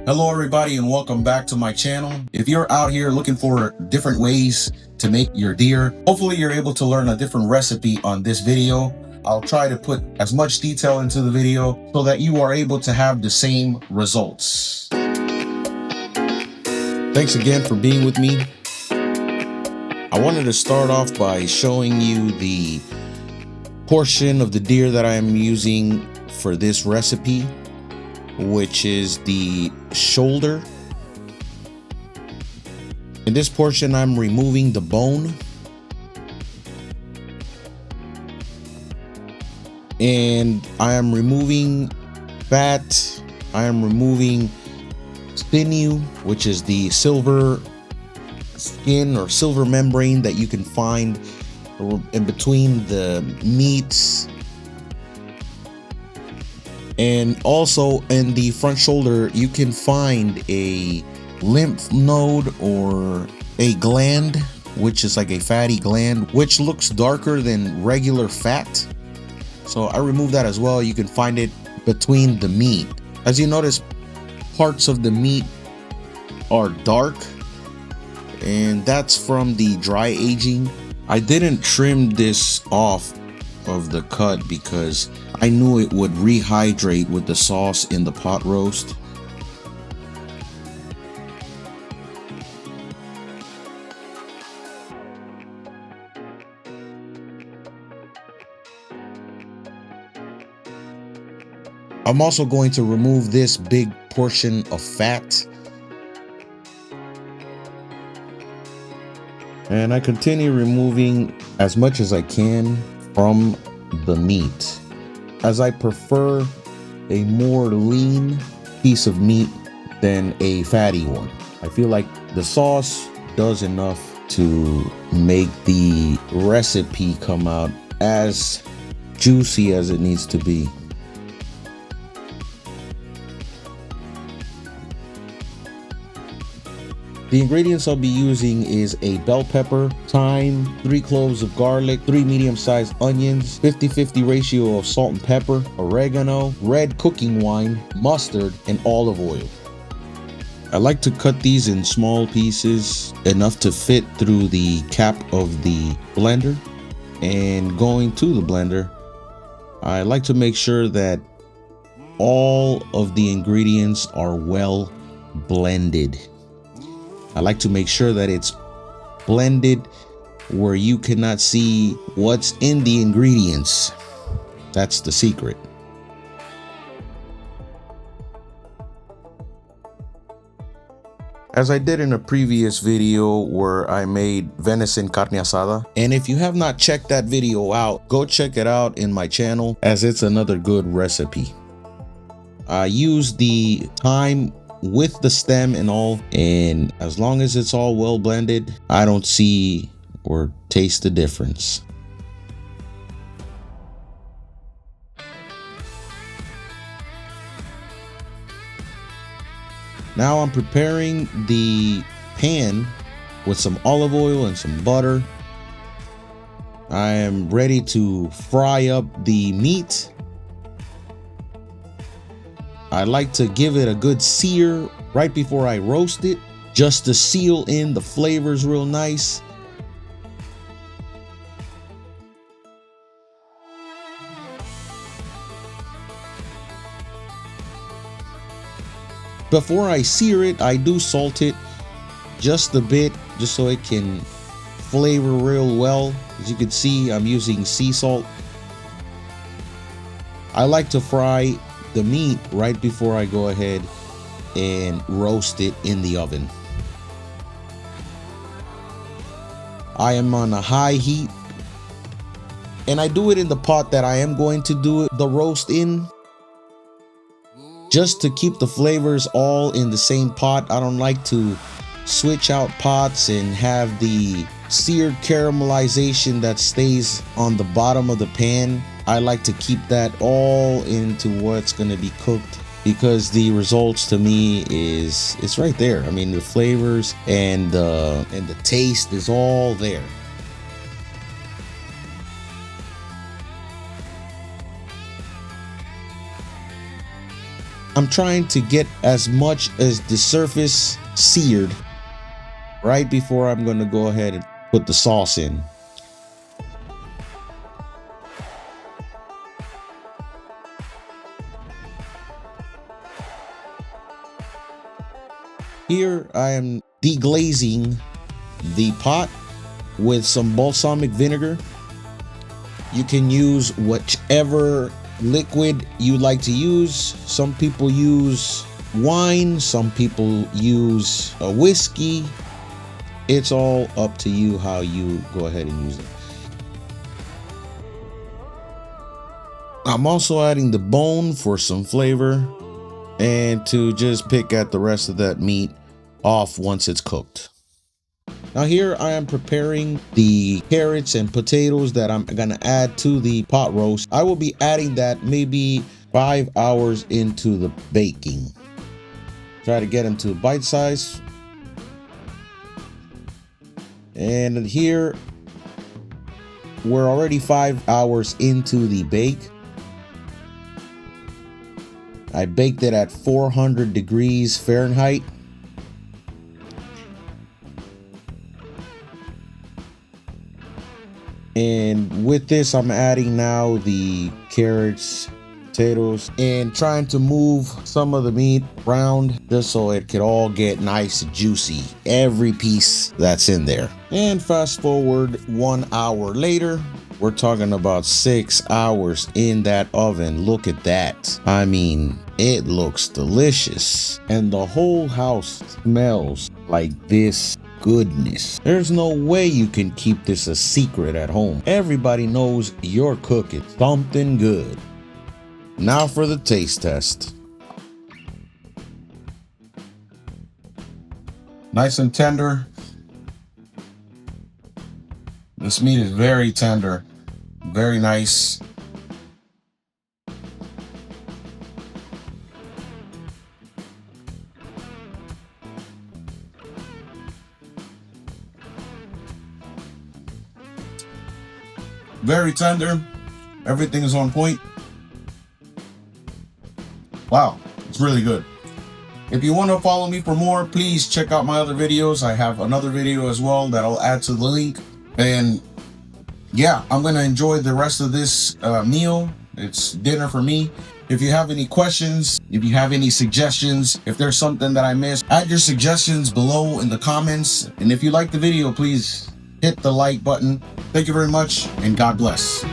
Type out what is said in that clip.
Hello everybody and welcome back to my channel. If you're out here looking for different ways to make your deer, hopefully you're able to learn a different recipe on this video. I'll try to put as much detail into the video so that you are able to have the same results. Thanks again for being with me. I wanted to start off by showing you the portion of the deer that I am using for this recipe, which is the shoulder. In this portion, I'm removing the bone. And I am removing fat. I am removing sinew, which is the silver skin or silver membrane that you can find in between the meats. And also in the front shoulder, you can find a lymph node or a gland, which is like a fatty gland, which looks darker than regular fat. So I removed that as well. You can find it between the meat. As you notice, parts of the meat are dark, and that's from the dry aging. I didn't trim this off of the cut because I knew it would rehydrate with the sauce in the pot roast. I'm also going to remove this big portion of fat. And I continue removing as much as I can from the meat, as I prefer a more lean piece of meat than a fatty one. I feel like the sauce does enough to make the recipe come out as juicy as it needs to be. The ingredients I'll be using is a bell pepper, thyme, 3 cloves of garlic, 3 medium-sized onions, 50-50 ratio of salt and pepper, oregano, red cooking wine, mustard, and olive oil. I like to cut these in small pieces, enough to fit through the cap of the blender. And going to the blender, I like to make sure that all of the ingredients are well blended. I like to make sure that it's blended where you cannot see what's in the ingredients. That's the secret. As I did in a previous video where I made venison carne asada, and if you have not checked that video out, go check it out in my channel, as it's another good recipe. I used the thyme with the stem and all, and as long as it's all well blended, I don't see or taste the difference. Now I'm preparing the pan with some olive oil and some butter. I am ready to fry up the meat. I like to give it a good sear right before I roast it, just to seal in the flavors real nice. Before I sear it, I do salt it just a bit, just so it can flavor real well. As you can see, I'm using sea salt. I like to fry the meat right before I go ahead and roast it in the oven. I am on a high heat, and I do it in the pot that I am going to do the roast in, just to keep the flavors all in the same pot. I don't like to switch out pots and have the seared caramelization that stays on the bottom of the pan. I like to keep that all into what's going to be cooked, because the results to me is, it's right there. I mean, the flavors and the taste is all there. I'm trying to get as much as the surface seared right before I'm going to go ahead and put the sauce in. Here I am deglazing the pot with some balsamic vinegar. You can use whichever liquid you like to use. Some people use wine, some people use a whiskey. It's all up to you how you go ahead and use it. I'm also adding the bone for some flavor and to just pick at the rest of that meat off once it's cooked. Now here I am preparing the carrots and potatoes that I'm gonna add to the pot roast. I will be adding that maybe 5 hours into the baking. Try to get them to bite size. And here we're already 5 hours into the bake. I baked it at 400 degrees Fahrenheit. And with this, I'm adding now the carrots, potatoes, and trying to move some of the meat around just so it could all get nice and juicy, every piece that's in there. And fast forward 1 hour later, we're talking about 6 hours in that oven. Look at that. I mean, it looks delicious. And the whole house smells like this goodness. There's no way you can keep this a secret at home. Everybody knows you're cooking something good. Now for the taste test. Nice and tender. This meat is very tender, very nice. Very tender. Everything is on point. Wow, it's really good. If you want to follow me for more, please check out my other videos. I have another video as well that I'll add to the link. And yeah, I'm going to enjoy the rest of this meal. It's dinner for me. If you have any questions, if you have any suggestions, if there's something that I missed, add your suggestions below in the comments. And if you like the video, please hit the like button. Thank you very much, and God bless.